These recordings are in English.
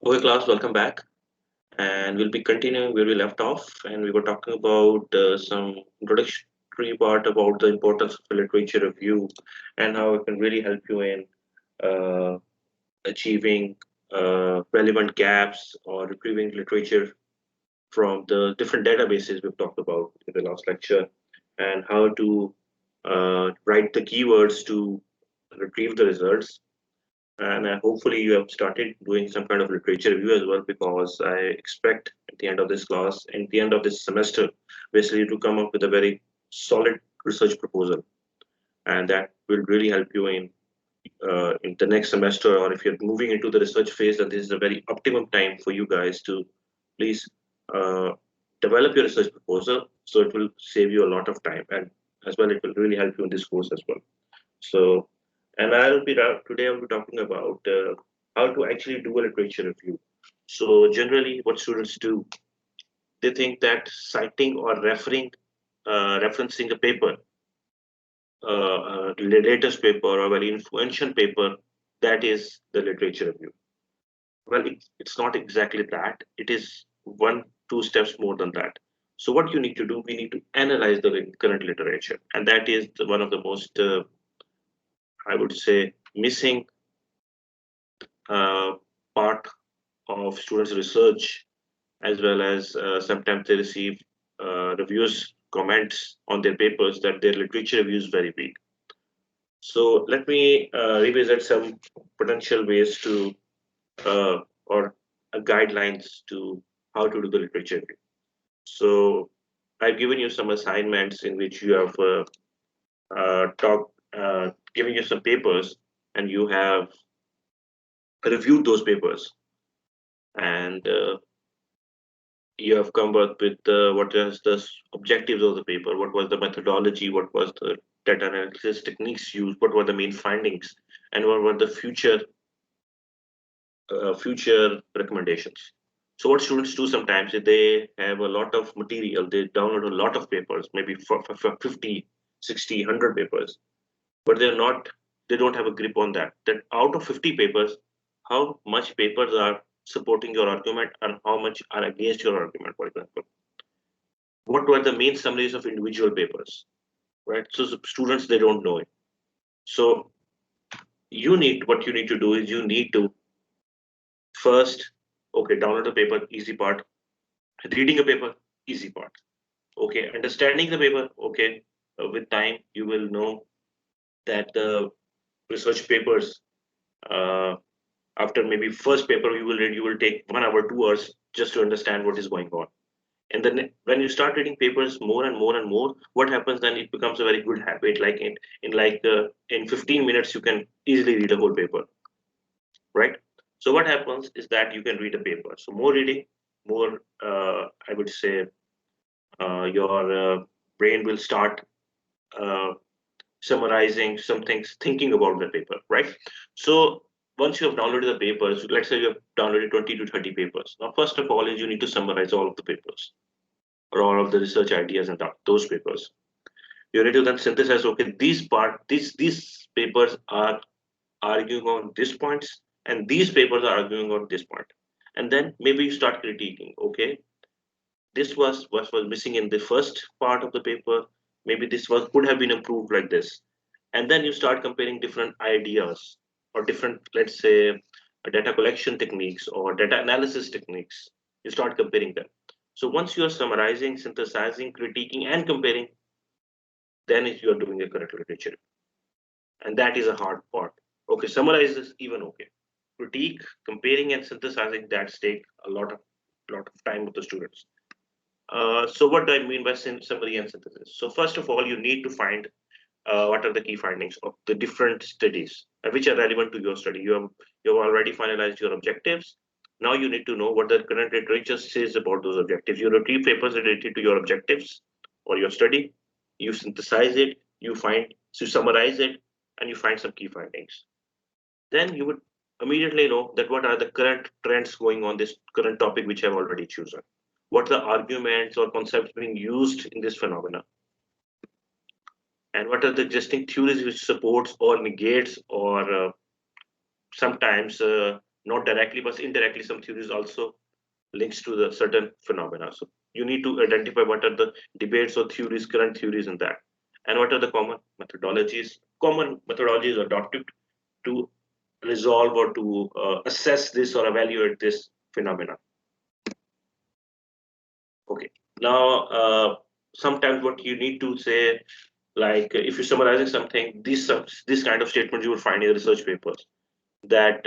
Okay, class, welcome back. And we'll be continuing where we left off. And we were talking about some introductory part about the importance of literature review and how it can really help you in uh, achieving relevant gaps or retrieving literature from the different databases we've talked about in the last lecture, and how to write the keywords to retrieve the results. And hopefully you have started doing some kind of literature review as well, because I expect at the end of this class, at the end of this semester, basically to come up with a very solid research proposal. And that will really help you in the next semester, or if you're moving into the research phase, then this is a very optimum time for you guys to please uh, develop your research proposal. So it will save you a lot of time, and as well, it will really help you in this course as well. So, and today I'll be talking about how to actually do a literature review. So generally, what students do, they think that citing or referencing a paper, the latest paper or very influential paper, that is the literature review. Well, it's not exactly that. It is one, two steps more than that. So what you need to do, we need to analyze the current literature, and that is one of the most, I would say, missing uh, part of students' research, as well as sometimes they receive reviews, comments on their papers that their literature review is very weak. So let me revisit some potential ways to or guidelines to how to do the literature review. So I've given you some assignments in which you have given you some papers, and you have reviewed those papers, and you have come up with what is the objectives of the paper, what was the methodology, what was the data analysis techniques used, what were the main findings, and what were the future recommendations. So what students do sometimes is they have a lot of material, they download a lot of papers, maybe for 50, 60, 100 papers, but they don't have a grip on that out of 50 papers, how much papers are supporting your argument and how much are against your argument, for example. What were the main summaries of individual papers, right? So students, they don't know it. So what you need to do is you need to first, okay, download the paper, easy part. Reading a paper, easy part. Okay, understanding the paper, okay, with time you will know that the research papers, uh, after maybe first paper you will read, you will take 1 hour, 2 hours just to understand what is going on. And then when you start reading papers more and more and more, what happens then, it becomes a very good habit. Like in 15 minutes you can easily read a whole paper, right? So what happens is that you can read a paper. So more reading, more I would say your brain will start uh, summarizing some things, thinking about the paper, right? So once you have downloaded the papers, let's say you have downloaded 20 to 30 papers. Now, first of all, is you need to summarize all of the papers or all of the research ideas in those papers. You need to then synthesize, okay, these papers are arguing on these points, and these papers are arguing on this point. And then maybe you start critiquing, okay, this was missing in the first part of the paper, maybe this was could have been improved like this. And then you start comparing different ideas or different, let's say, data collection techniques or data analysis techniques. You start comparing them. So once you are summarizing, synthesizing, critiquing, and comparing, then you are doing a correct literature. And that is a hard part. Okay, summarize is even okay. Critique, comparing, and synthesizing, that take a lot of time with the students. So what do I mean by summary and synthesis? So first of all, you need to find what are the key findings of the different studies which are relevant to your study. You have already finalized your objectives. Now you need to know what the current literature says about those objectives. You retrieve papers related to your objectives or your study. You synthesize it. You summarize it, and you find some key findings. Then you would immediately know that what are the current trends going on this current topic which I've already chosen. What are the arguments or concepts being used in this phenomena? And what are the existing theories which supports or negates or sometimes not directly, but indirectly, some theories also links to the certain phenomena. So you need to identify what are the debates or theories, current theories in that, and what are the common methodologies. Common methodologies are adopted to resolve or to assess this or evaluate this phenomena. Okay. Now, sometimes what you need to say, like if you're summarizing something, this kind of statement you will find in research papers that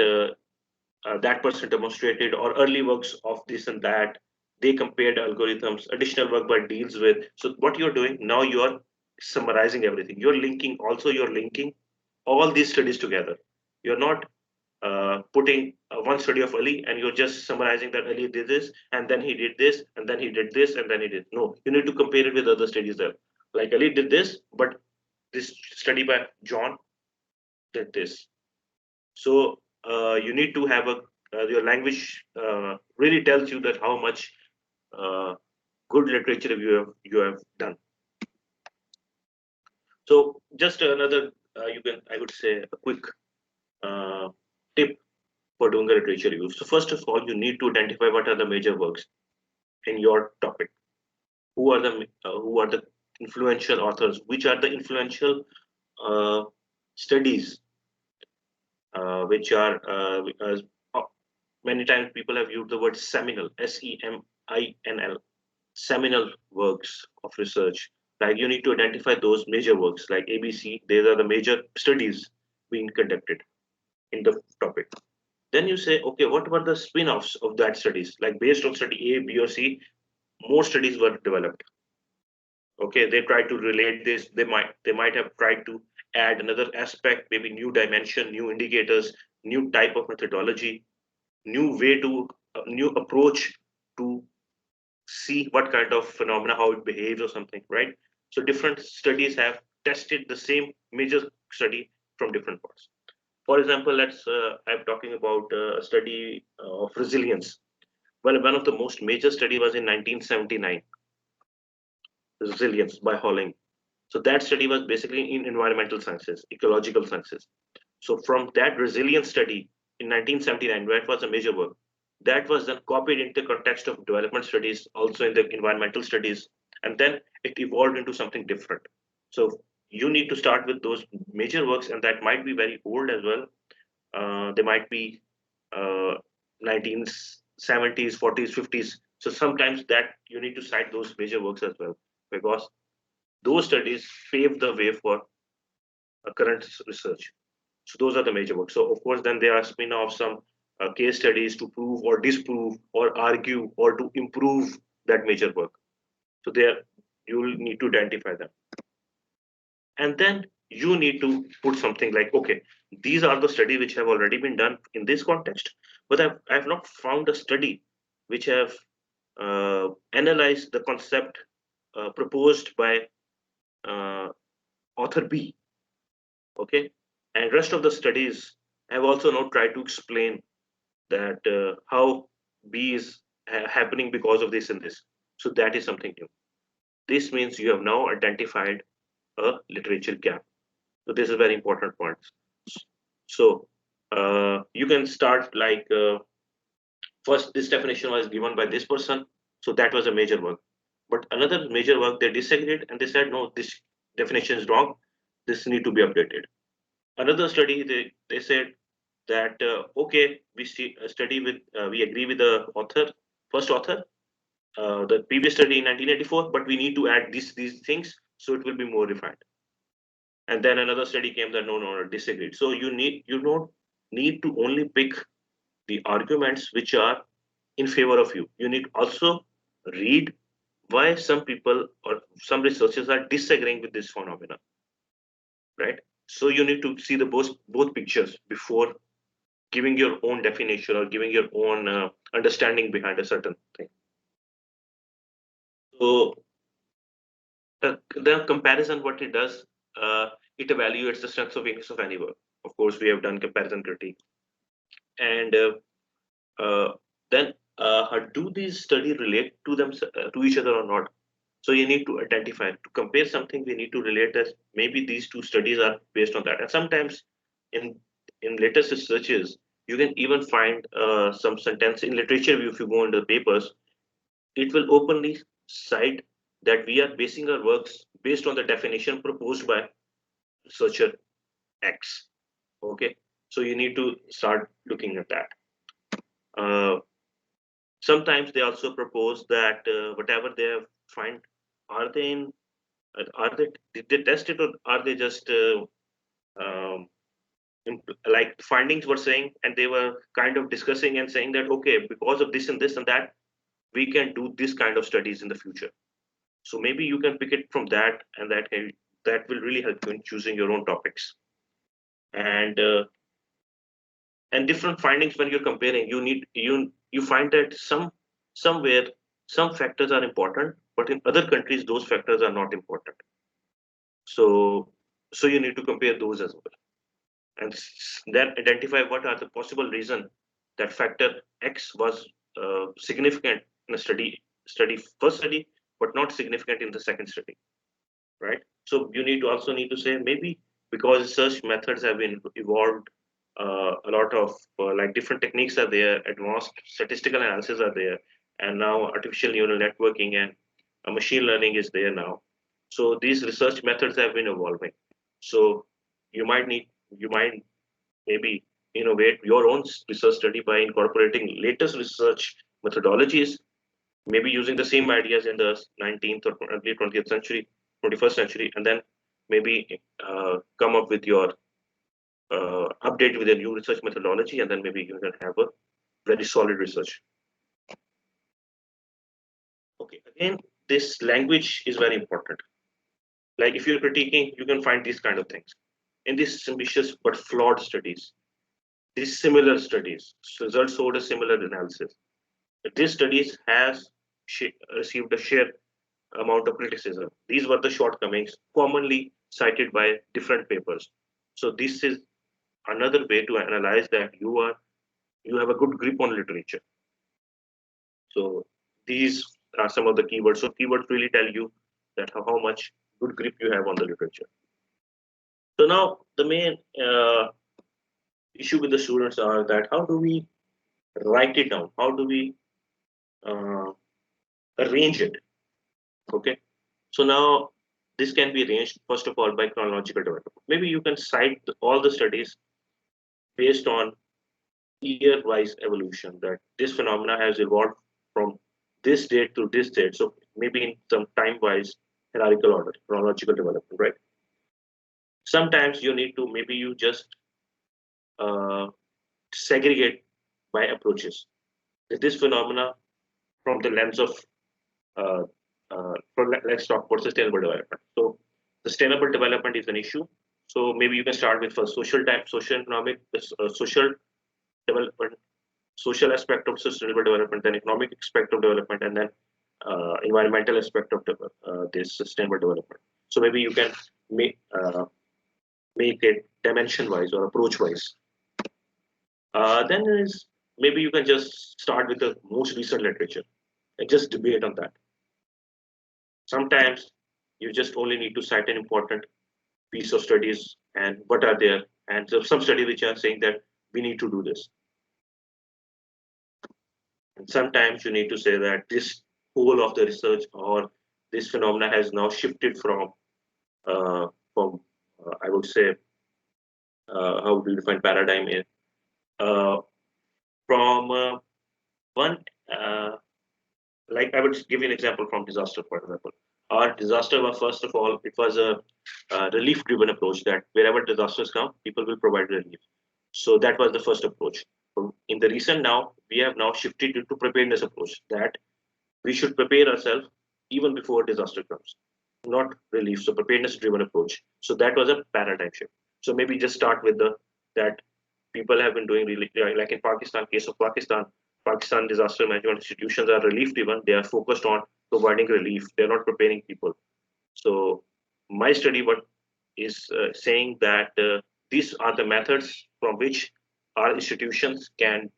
that person demonstrated, or early works of this and that. They compared algorithms, additional work by deals with. So what you're doing now, you are summarizing everything. You're linking all these studies together. You're not putting one study of Ali and you're just summarizing that Ali did this and then he did this and then he did this and then he did. No, you need to compare it with other studies there. Like Ali did this, but this study by John did this. So you need to have your language really tells you that how much good literature you have done. So just another I would say a quick uh, tip for doing a literature review. So first of all, you need to identify what are the major works in your topic. Who are the influential authors? Which are the influential uh, studies which are many times people have used the word seminal, seminal, seminal works of research. Like you need to identify those major works like ABC. These are the major studies being conducted in the topic. Then you say, okay, what were the spin-offs of that studies? Like based on study A, B, or C, more studies were developed. Okay, they tried to relate this. They might have tried to add another aspect, maybe new dimension, new indicators, new type of methodology, new way to new approach to see what kind of phenomena, how it behaves or something, right? So different studies have tested the same major study from different parts. For example, I'm talking about a study of resilience. Well, one of the most major study was in 1979, resilience by Holling. So that study was basically in environmental sciences, ecological sciences. So from that resilience study in 1979, that was a major work. That was then copied into the context of development studies, also in the environmental studies, and then it evolved into something different. So you need to start with those major works, and that might be very old as well. They might be 1970s, 40s, 50s. So sometimes that you need to cite those major works as well, because those studies pave the way for current research. So those are the major works. So of course, then there are spin-off some case studies to prove or disprove or argue or to improve that major work. So there you will need to identify them. And then you need to put something like, okay, these are the studies which have already been done in this context, but I've not found a study which have analyzed the concept proposed by uh, author B. Okay, and rest of the studies have also now tried to explain that how B is happening because of this and this. So that is something new. This means you have now identified a literature gap. So this is a very important point. So you can start like first this definition was given by this person, so that was a major work. But another major work they disagreed and they said no, this definition is wrong. This need to be updated. Another study they said that okay, study with we agree with the author, first author, the previous study in 1984, but we need to add these things so it will be more refined. And then another study came that no, disagreed. So you don't need to only pick the arguments which are in favor of you. You need also read why some people or some researchers are disagreeing with this phenomenon, right? So you need to see the both pictures before giving your own definition or giving your own understanding behind a certain thing. So the comparison, what it does, it evaluates the strengths of weakness of any work. Of course, we have done comparison critique, and then do these studies relate to them to each other or not? So you need to identify to compare something. We need to relate that maybe these two studies are based on that, and sometimes in latest researches You can even find some sentence in literature review. If you go into the papers, it will openly cite that we are basing our works based on the definition proposed by researcher X. Okay, so you need to start looking at that. Uh, Sometimes they also propose that whatever they have find, are they in, are they, did they test it, or are they just um, like findings were saying, and they were kind of discussing and saying that okay, because of this and this and that, we can do this kind of studies in the future. So maybe you can pick it from that, and that will really help you in choosing your own topics. And different findings, when you're comparing, you find that somewhere some factors are important, but in other countries those factors are not important. So you need to compare those as well, and then identify what are the possible reason that factor X was significant in a first study, but not significant in the second study, right? So you need to also need to say, maybe because research methods have been evolved, a lot of like different techniques are there, advanced statistical analysis are there, and now artificial neural networking and machine learning is there now. So these research methods have been evolving. So you might maybe innovate your own research study by incorporating latest research methodologies, maybe using the same ideas in the 19th or early 20th century, 21st century, and then maybe come up with your update with a new research methodology, and then maybe you can have a very solid research. Okay, again, this language is very important. Like if you're critiquing, you can find these kind of things. In these ambitious but flawed studies, these similar studies, results showed a similar analysis. These studies has received a shared amount of criticism. These were the shortcomings commonly cited by different papers. So this is another way to analyze that you have a good grip on literature. So these are some of the keywords. So keywords really tell you that how much good grip you have on the literature. So now the main issue with the students are that how do we write it down? How do we uh, arrange it? Okay. So now this can be arranged first of all by chronological development. Maybe you can cite all the studies based on year-wise evolution, that this phenomena has evolved from this date to this date. So maybe in some time-wise hierarchical order, chronological development, right? Sometimes you need to, maybe you just uh, segregate by approaches. This phenomena from the lens of uh, let's talk about sustainable development. So sustainable development is an issue. So maybe you can start with first social economic, social development, social aspect of sustainable development, then economic aspect of development, and then environmental aspect of this sustainable development. So maybe you can make it dimension wise or approach wise. Then is maybe you can just start with the most recent literature and just debate on that. Sometimes you just only need to cite an important piece of studies and what are there, and so some study which are saying that we need to do this. And sometimes you need to say that this whole of the research or this phenomena has now shifted from I would say how do you define paradigm here? From one like I would give you an example from disaster, for example. Our disaster was, first of all, it was a relief-driven approach that wherever disasters come, people will provide relief. So that was the first approach. In the recent now, we have now shifted into preparedness approach that we should prepare ourselves even before disaster comes, not relief. So preparedness-driven approach. So that was a paradigm shift. So maybe just start with the that people have been doing really, like in Pakistan, case of Pakistan disaster management institutions are relief driven. They are focused on providing relief. They're not preparing people. So my study what is saying that these are the methods from which our institutions can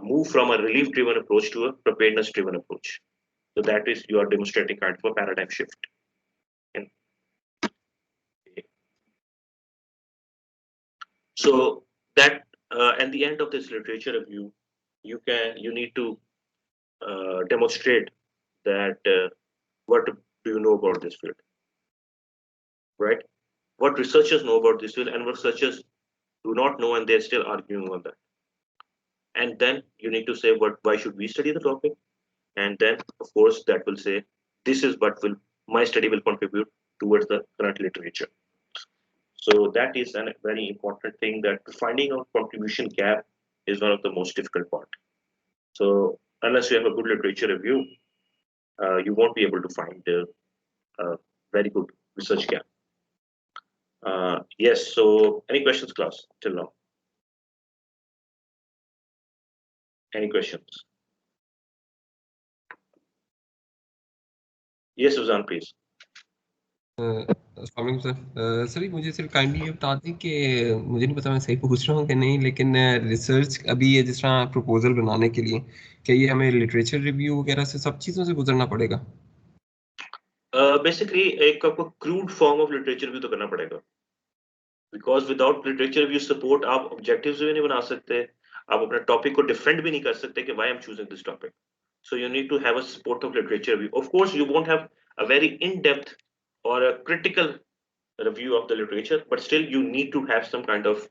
move from a relief driven approach to a preparedness driven approach. So that is, you are demonstrating kind of a paradigm shift. And so that At the end of this literature review, you need to demonstrate that what do you know about this field, right? What researchers know about this field and what researchers do not know, and they're still arguing on that. And then you need to say why should we study the topic, and then of course that will say this is what will my study will contribute towards the current literature. So that is a very important thing, that finding out contribution gap is one of the most difficult part. So unless you have a good literature review, you won't be able to find a very good research gap. Yes, so any questions, class, till now? Any questions? Yes, Suzanne, please. Sir मुझे सिर्फ kindly ये बता दें कि मुझे नहीं पता मैं सही पूछ रहा हूँ कि नहीं, लेकिन रिसर्च अभी ये जिस तरह प्रपोजल बनाने के लिए क्या ये हमें लिटरेचर रिव्यू वगैरह से सब चीज़ों से गुजरना पड़ेगा? बेसिकली एक आपको crude form of literature review तो करना पड़ेगा, because without literature review support आप ऑब्जेक्टिव्स भी नहीं बना सकते, आप अपने टॉपिक को डिफेंड भी नहीं कर सकते कि why I am choosing this topic. So you need to have a support of literature review. Of course, you won't have a very in-depth or a critical review of the literature, but still you need to have some kind of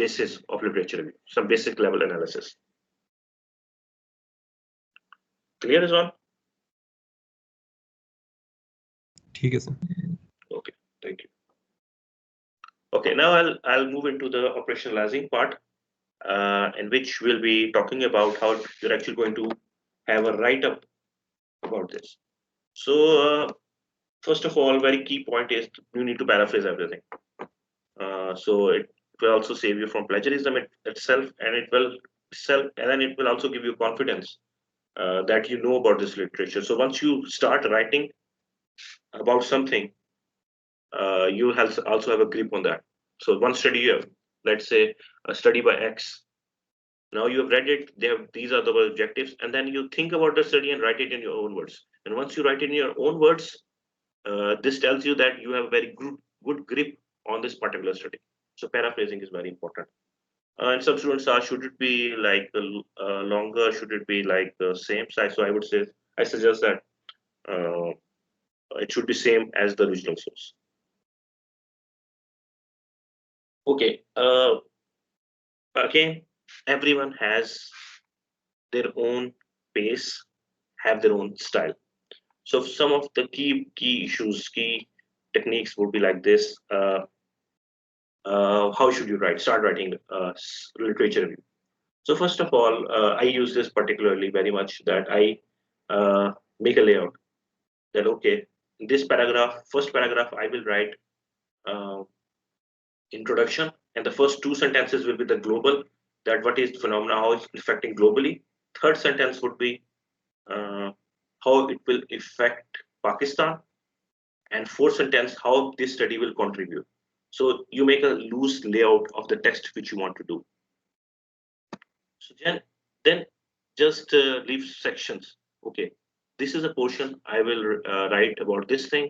basis of literature review, some basic level analysis. Clear is all? ठीक है sir. Okay, thank you. Okay, now I'll move into the operationalizing part, in which we'll be talking about how you're actually going to have a write-up about this. So first of all, very key point is you need to paraphrase everything. So it will also save you from plagiarism itself, and then it will also give you confidence that you know about this literature. So once you start writing about something, you will also have a grip on that. So one study you have, let's say a study by X. Now you have read it, these are the objectives, and then you think about the study and write it in your own words. And once you write it in your own words, this tells you that you have a very good grip on this particular study. So paraphrasing is very important. And some students are, should it be like longer? Should it be like the same size? So I suggest that it should be same as the original source. Okay. Again, everyone has their own pace, have their own style. So some of the key issues, key techniques would be like this. How should you start writing literature review? So first of all, I use this particularly very much, that I make a layout that, okay, in this first paragraph, I will write introduction, and the first two sentences will be the global, that what is the phenomena, how it's affecting globally. Third sentence would be how it will affect Pakistan, and fourth sentence, how this study will contribute. So you make a loose layout of the text which you want to do. So then just leave sections. Okay, this is a portion I will write about this thing,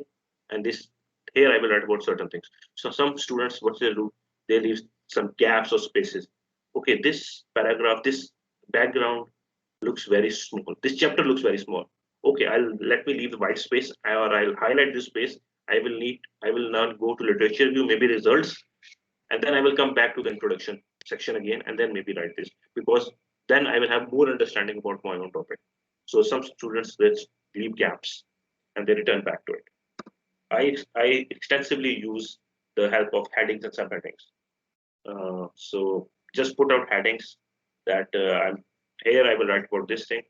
and this here I will write about certain things. So some students, what they do, they leave some gaps or spaces. Okay, this paragraph, this background looks very small. This chapter looks very small. Okay, let me leave the white space, or I'll highlight this space. I will now go to literature review, maybe results, and then I will come back to the introduction section again, and then maybe write this, because then I will have more understanding about my own topic. So some students leave gaps and they return back to it. I extensively use the help of headings and subheadings. So just put out headings that here I will write about this thing.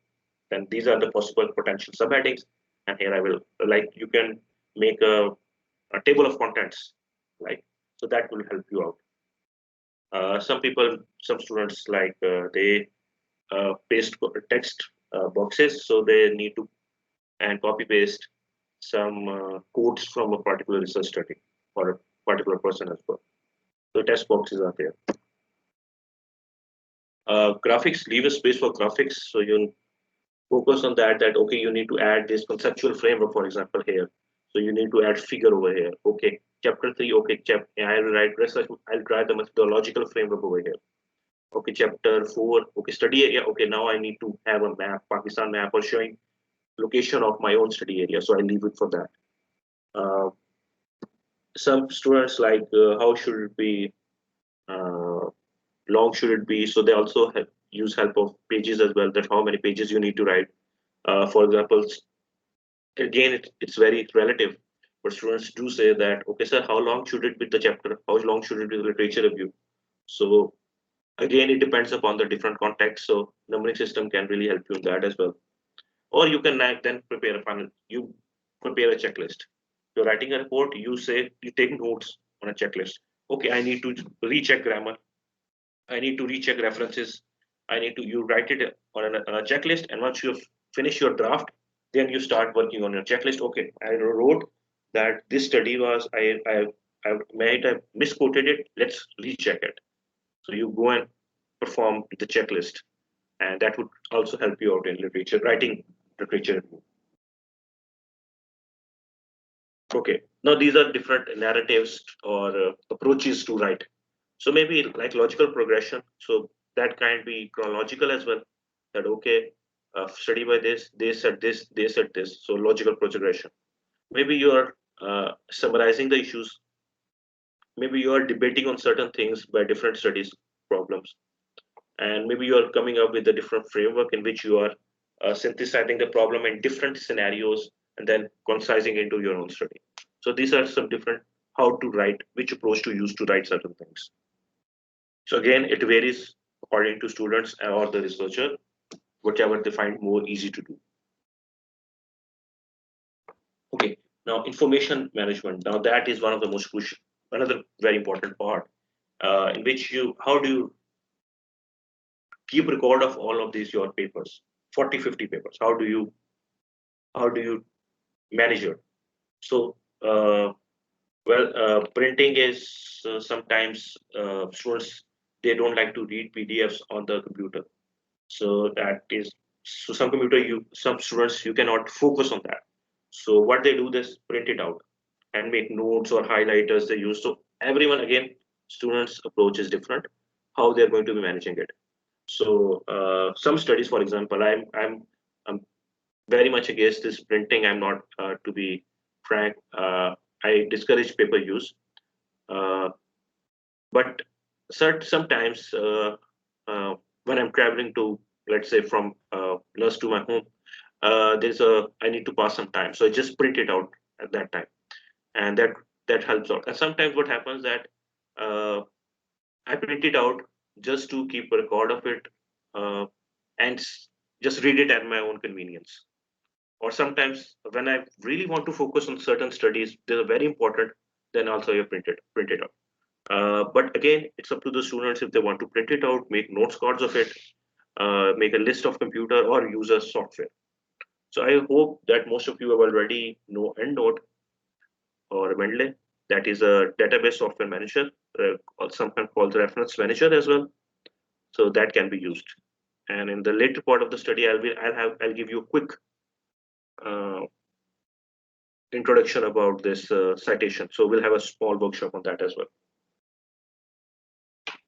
Then these are the possible potential subheadings, and here I will, like, you can make a table of contents, like, so that will help you out. Some students, like, they paste text boxes, so they need to and copy paste some quotes from a particular research study or a particular person as well. So text boxes are there. Graphics, leave a space for graphics, so you focus on that. Okay, you need to add this conceptual framework, for example, here. So you need to add figure over here. Okay, chapter 3. Okay, I'll write research. I'll try the methodological framework over here. Okay, chapter 4, okay, study area. Okay, now I need to have a map, Pakistan map, or showing location of my own study area. So I leave it for that. Uh, some students like how should it be, uh, long should it be? So they also use help of pages as well. That how many pages you need to write. For example, again, it's very relative. But students do say that, okay, sir, how long should it be the chapter? How long should it be the literature review? So again, it depends upon the different context. So numbering system can really help you in that as well. Or you can then prepare a final. You prepare a checklist. You're writing a report. You say you take notes on a checklist. Okay, I need to recheck grammar. I need to recheck references. I need to, you write it on a checklist, and once you finish your draft, then you start working on your checklist. Okay, I wrote that this study was, I might have misquoted it. Let's recheck it. So you go and perform the checklist, and that would also help you out in literature writing, literature. Okay, now these are different narratives or approaches to write. So maybe like logical progression. So that can be chronological as well. That okay, study by this, they said this, they said this. So logical progression. Maybe you are summarizing the issues. Maybe you are debating on certain things by different studies problems, and maybe you are coming up with a different framework in which you are synthesizing the problem in different scenarios and then concising into your own study. So these are some different how to write, which approach to use to write certain things. So again, it varies according to students or the researcher, whatever they find more easy to do. Okay, now information management. Now that is one of the most crucial, another very important part, in which you, how do you keep record of all of these your papers, 40, 50 papers? How do you manage it? So, printing is sometimes students, they don't like to read PDFs on the computer. So that is, so some students, you cannot focus on that. So what they do, this print it out and make notes or highlighters they use. So everyone, again, students approach is different, how they're going to be managing it. So some studies, for example, I'm very much against this printing. I'm not, to be frank, I discourage paper use. Uh, but sometimes when I'm traveling to, let's say, from nurse to my home, I need to pass some time, so I just print it out at that time, and that helps out. And sometimes what happens that uh, I print it out just to keep a record of it, uh, and just read it at my own convenience. Or sometimes when I really want to focus on certain studies, they're very important, then also you print it out. But again, it's up to the students if they want to print it out, make notes cards of it, make a list of computer, or use a software. So I hope that most of you have already know EndNote or Mendeley. That is a database software manager, or sometimes called reference manager as well. So that can be used. And in the later part of the study, I'll give you a quick uh, introduction about this citation. So we'll have a small workshop on that as well.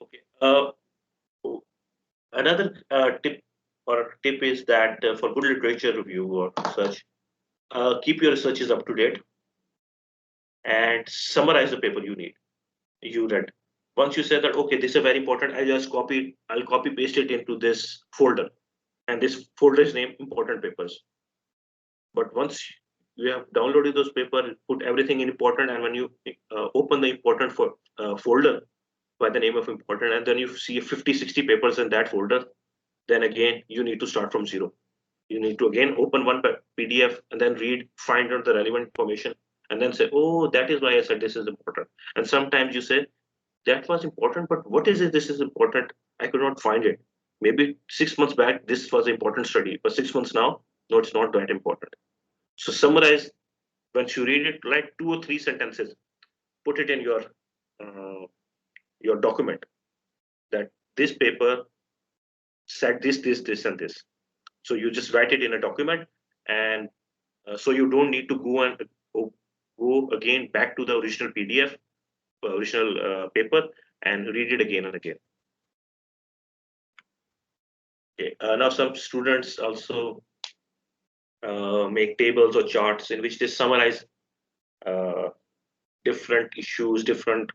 Okay. Another tip is that for good literature review or research, keep your researches up to date and summarize the paper you read. Once you say that, okay, this is very important, I'll copy paste it into this folder, and this folder is named important papers. But once you have downloaded those papers, put everything in important, and when you open the important folder by the name of important, and then you see 50, 60 papers in that folder, then again you need to start from zero. You need to again open one PDF and then read, find out the relevant information, and then say, oh, that is why I said this is important. And sometimes you say, that was important, but what is it? This is important. I could not find it. Maybe 6 months back, this was an important study, but 6 months now, no, it's not that important. So summarize, once you read it, write 2 or 3 sentences, put it in your document that this paper said this, and this. So you just write it in a document, and so you don't need to go again back to the original PDF, original paper, and read it again and again. Okay. Now some students also make tables or charts in which they summarize uh, different issues, different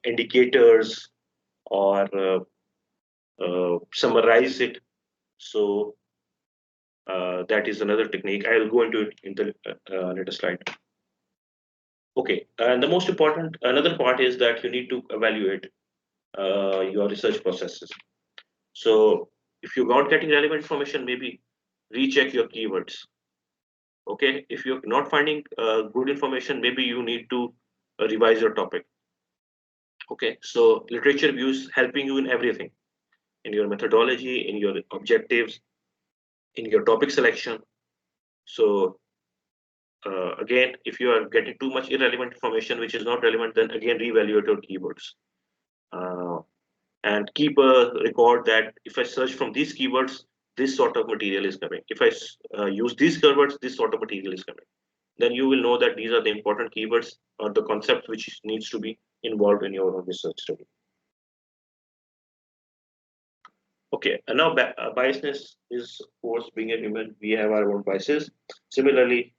indicators, or summarize it. So that is another technique. I'll go into it in the later slide. Okay, and the most important, another part is that you need to evaluate your research processes. So if you're not getting relevant information, maybe recheck your keywords. Okay, if you're not finding good information, maybe you need to revise your topic. Okay, so literature reviews helping you in everything, in your methodology, in your objectives, in your topic selection. So again, if you are getting too much irrelevant information which is not relevant, then again reevaluate your keywords. Uh, and keep a record that if I search from these keywords, this sort of material is coming. If I use these keywords, this sort of material is coming. Then you will know that these are the important keywords or the concept which needs to be involved in your own research study. Okay, and now biasness is, of course, being a human, we have our own biases. Similarly,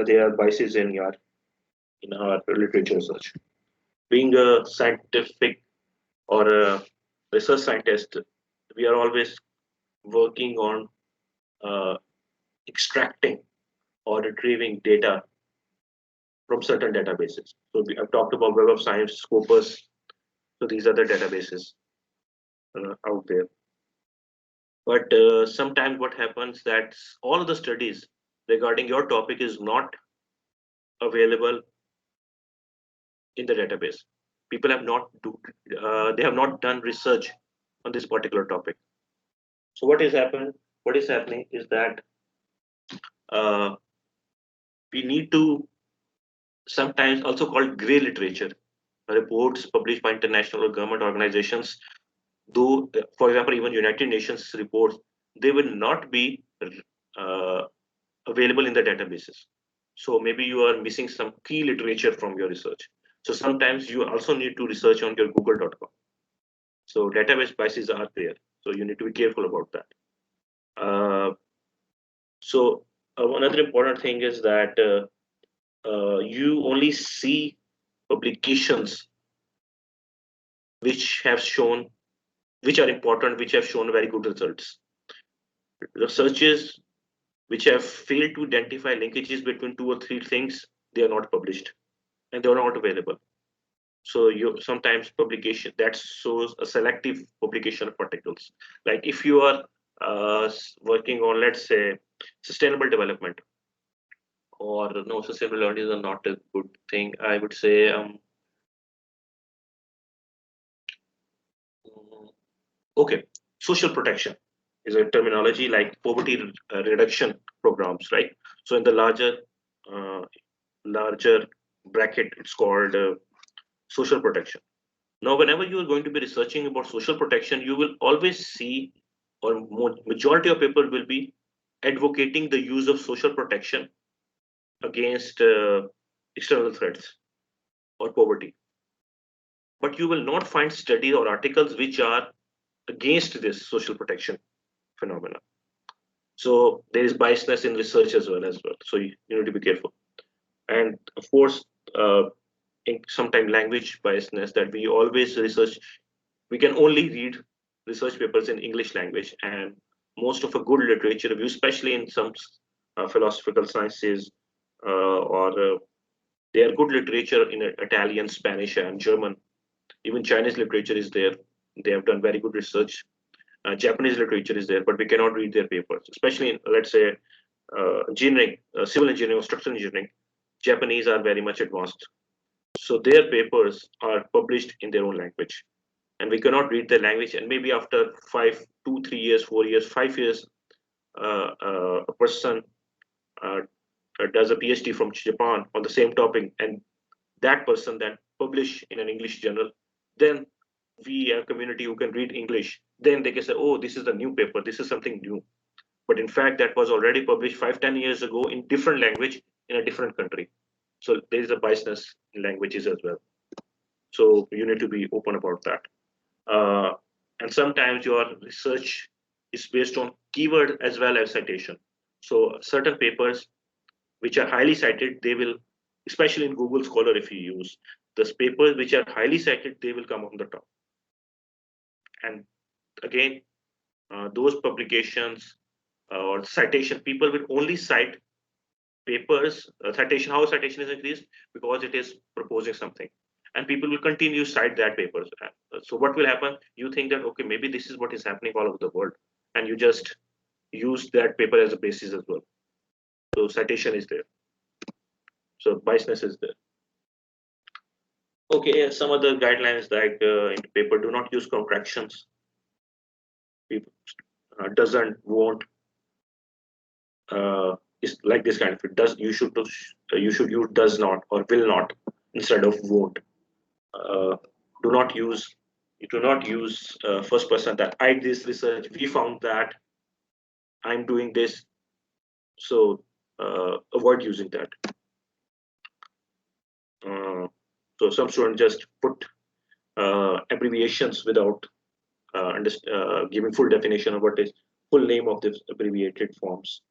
there are biases in our literature research. Being a scientific or a research scientist, we are always working on uh, extracting or retrieving data from certain databases. So I've talked about Web of Science, Scopus. So these are the databases out there. But sometimes what happens that all of the studies regarding your topic is not available in the database. People have not they have not done research on this particular topic. So what is happening is that uh, we need to sometimes also called gray literature reports published by international or government organizations, though for example even United Nations reports, they will not be uh, available in the databases. So maybe you are missing some key literature from your research. So sometimes you also need to research on your google.com. So database biases are there, so you need to be careful about that. So another important thing is that you only see publications which have shown, which are important, which have shown very good results. Researches which have failed to identify linkages between two or three things, they are not published and they are not available. So you sometimes publication that shows a selective publication of articles. Like if you are working on, let's say, sustainable development, or no, sustainable development is not a good thing. I would say okay, social protection is a terminology like poverty reduction programs, right? So in the uh, larger bracket, it's called social protection. Now, whenever you are going to be researching about social protection, you will always see, or majority of people will be advocating the use of social protection against external threats or poverty. But you will not find studies or articles which are against this social protection phenomena. So there is biasness in research as well. So you need to be careful. And of course, in sometimes language biasness that we always research, we can only read research papers in English language, and most of a good literature review, especially in some philosophical sciences, or they are good literature in Italian, Spanish, and German. Even Chinese literature is there. They have done very good research. Japanese literature is there, but we cannot read their papers, especially in, let's say, engineering, civil engineering or structural engineering. Japanese are very much advanced. So their papers are published in their own language. And we cannot read the language. And maybe after 2, 3 years, 4 years, 5 years, a person uh, does a PhD from Japan on the same topic, and that person then publish in an English journal. Then we, a community who can read English, then they can say, oh, this is the new paper, this is something new. But in fact, that was already published 5, 10 years ago in different language in a different country. So there is a biasness in languages as well. So you need to be open about that. And sometimes your research is based on keyword as well as citation. So certain papers which are highly cited, they will, especially in Google Scholar, if you use those papers which are highly cited, they will come on the top. And again, those publications or citation, people will only cite papers, citation, how citation is increased? Because it is proposing something. And people will continue to cite that papers. So what will happen? You think that, okay, maybe this is what is happening all over the world. And you just use that paper as a basis as well. So citation is there. So biasness is there. Okay, some other guidelines like in the paper, do not use contractions. People, doesn't, won't, is like this kind of it. Does, you should use does not or will not instead of won't. Do not use first person that I did this research, we found that, I'm doing this. So avoid using that. So some students just put abbreviations without giving full definition of what is full name of this abbreviated forms.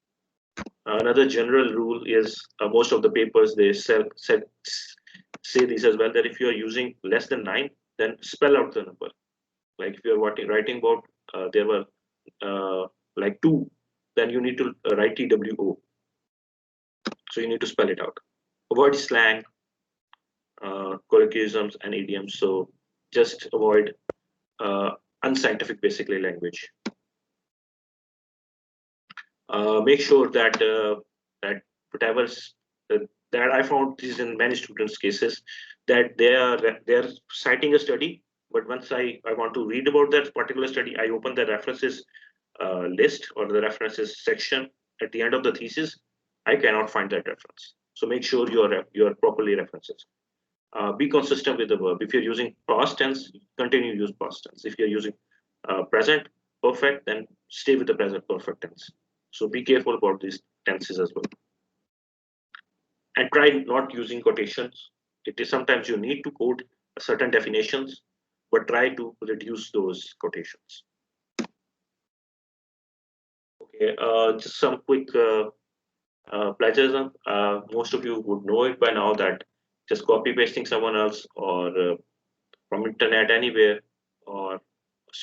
Another general rule is most of the papers they say this as well, that if you are using less than 9, then spell out the number. Like if you're writing about there were like 2, then you need to write TWO. So you need to spell it out. Avoid slang, colloquialisms, and idioms. So just avoid unscientific, basically, language. Make sure that that whatever that I found this in many students' cases, that they're citing a study, but once I want to read about that particular study, I open the references list or the references section at the end of the thesis. I cannot find that reference. So make sure you're properly references. Be consistent with the verb. If you're using past tense, continue to use past tense. If you're using present perfect, then stay with the present perfect tense. So be careful about these tenses as well. And try not using quotations. It is sometimes you need to quote certain definitions, but try to reduce those quotations. Okay, just some quick plagiarism. Most of you would know it by now, that just copy pasting someone else or from internet anywhere, or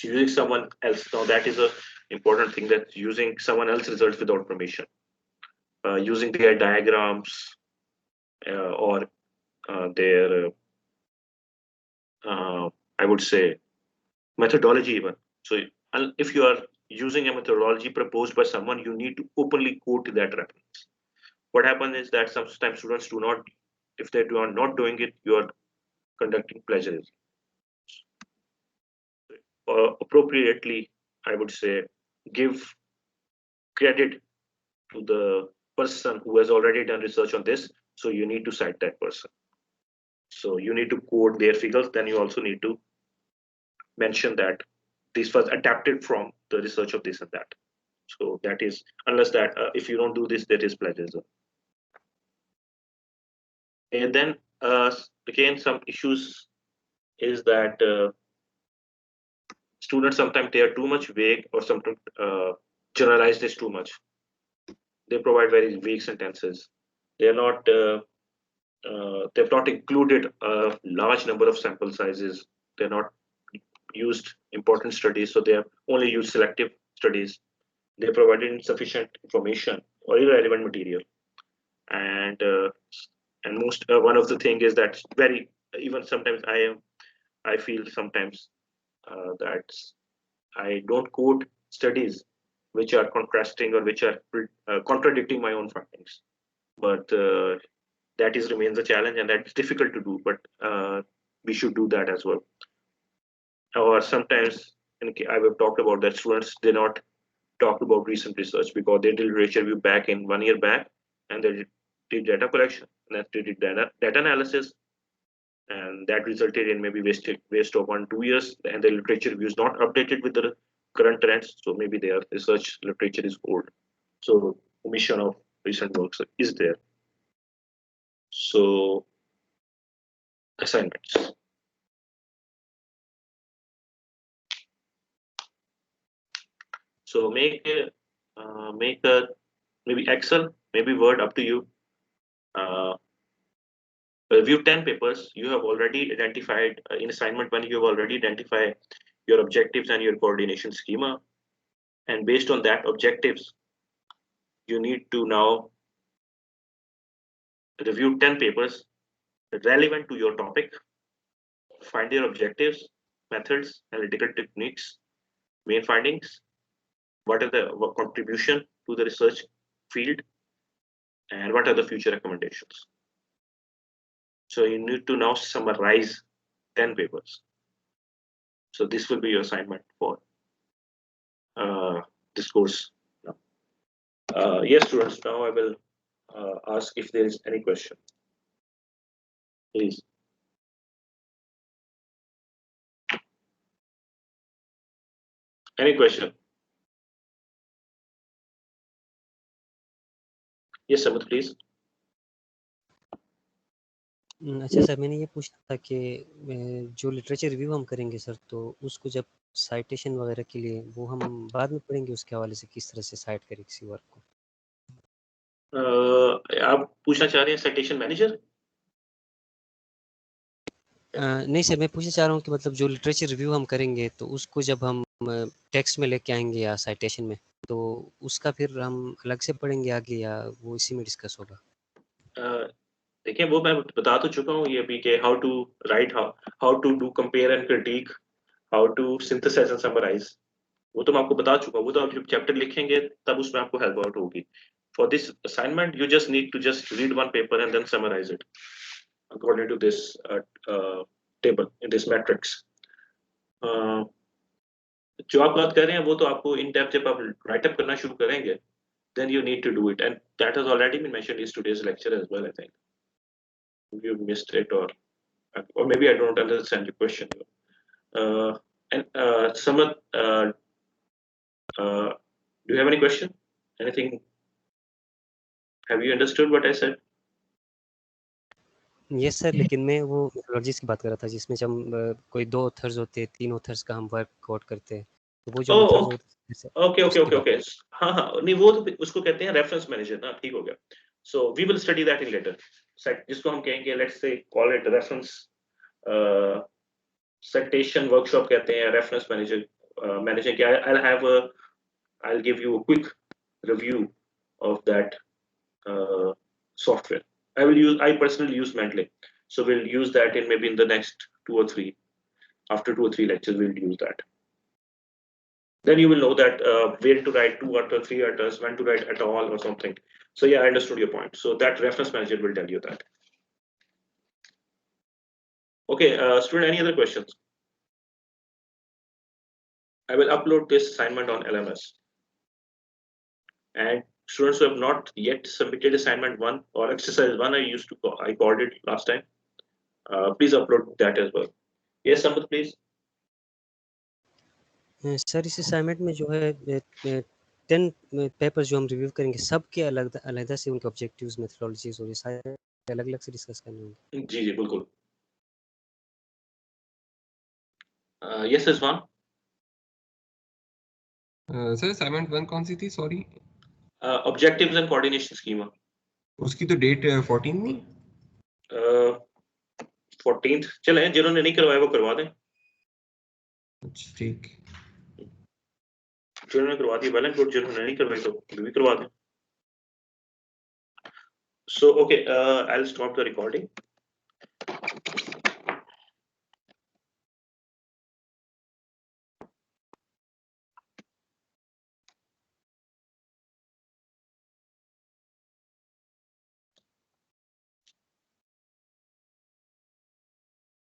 using someone else. Now that is a important thing, that using someone else's results without permission, using their diagrams or their I would say methodology even. So if you are using a methodology proposed by someone, you need to openly quote that reference. What happens is that sometimes students do not, if they are not doing it, you are conducting plagiarism. Appropriately, I would say, give credit to the person who has already done research on this. So you need to cite that person. So you need to quote their figures. Then you also need to mention that this was adapted from the research of this and that. So that is, unless that, if you don't do this, that is plagiarism. And then again, some issues is that students sometimes they are too much vague, or sometimes generalize this too much. They provide very vague sentences. They are not. They've not included a large number of sample sizes. They're not used important studies, so they have only used selective studies. They provided insufficient information or irrelevant material, and most one of the thing is that very, even sometimes I feel sometimes that I don't quote studies which are contrasting or which are contradicting my own findings, but that is remains a challenge, and that's difficult to do, but we should do that as well. Or sometimes, I have talked about that students did not talk about recent research because they did literature review back in 1 year back, and they did data collection, and then they did data analysis, and that resulted in maybe waste of 1-2 years, and the literature review is not updated with the current trends, so maybe their research literature is old. So omission of recent works is there. So assignments. So make a maybe Excel, maybe Word, up to you. Review 10 papers. You have already identified in assignment 1, you have already identified your objectives and your coordination schema, and based on that objectives you need to now review 10 papers relevant to your topic, find your objectives, methods, analytical techniques, main findings, what are the contribution to the research field, and what are the future recommendations. So you need to now summarize 10 papers. So this will be your assignment for this course. Yes, students, now I will ask if there is any question. Please. Any question? Yes, Samut, please. अच्छा sir, मैंने ये पूछना था कि जो literature review हम करेंगे sir, तो उसको जब साइटेशन वगैरह के लिए वो हम बाद में पढ़ेंगे, उसके हवाले से किस तरह से साइट करें किसी वर्क को? आप पूछना चाह रहे हैं साइटेशन मैनेजर? नहीं सर, मैं पूछना चाह रहा हूँ कि मतलब जो लिटरेचर रिव्यू हम करेंगे तो उसको जब हम टेक्स्ट में लेके आएंगे या साइटेशन में, तो उसका फिर हम अलग से पढ़ेंगे आगे या वो इसी में डिस्कस होगा? देखिए, वो मैं बता तो चुका हूँ ये अभी कि how to write, how to do compare and critic, how to synthesise and summarise, वो तो मैं आपको बता चुका हूँ। वो तो आप जब चैप्टर लिखेंगे तब उसमें आपको हेल्प आउट होगी. For this assignment, you just need to just read one paper and then summarize it according to this table in this matrix. जो आप बात कर रहे हैं वो तो आपको in depth जब आप write up करना शुरू करेंगे, then you need to do it, and that has already been mentioned in today's lecture as well. I think you missed it, or maybe I don't understand your question. And Samat, do you have any question? Anything? Have you understood what I said? Yes sir, लेकिन मैं वो methodologies की बात कर रहा था जिसमें जब हम कोई 2 ऑथर्स होते हैं, 3 ऑथर्स का हम वर्क आउट करते हैं, तो वो जो मेथड्स होते हैं ओके ओके ओके ओके, हाँ हाँ, नहीं वो तो उसको कहते हैं रेफरेंस मैनेजर ना, ठीक हो गया. So we will study that in later, जिसको हम कहेंगे, let's say call it reference citation workshop कहते हैं, रेफरेंस मैनेजर मैनेजिंग क्या. I'll give you a quick review of that software. I personally use Mendeley, so we'll use that in maybe in the next 2 or 3. After 2 or 3 lectures, we'll use that. Then you will know that where to write 2 or 3 letters, when to write at all or something. So yeah, I understood your point. So that reference manager will tell you that. Okay, student, any other questions? I will upload this assignment on LMS. And students who have not yet submitted assignment 1 or exercise 1, I called it last time. Please upload that as well. Yes, Sampath, please. Sir, इस assignment में जो है 10 papers जो हम review करेंगे, सब के अलग से उनके ऑब्जेक्टिव्स, मेथोडोलॉजीज और ये सारे अलग-अलग से डिस्कस करने होंगे? जी जी बिल्कुल. Yes, Rizwan. सर असाइनमेंट 1 कौन सी थी, sorry? Objectives and coordination schema. उसकी तो डेट 14 नहीं? 14th. चले, जिन्होंने नहीं करवाया वो करवा दें. अच्छा ठीक. जिन्होंने करवा दी वेल एंड गुड, जिन्होंने नहीं करवाई तो भी करवा दें. So okay, I'll stop the recording.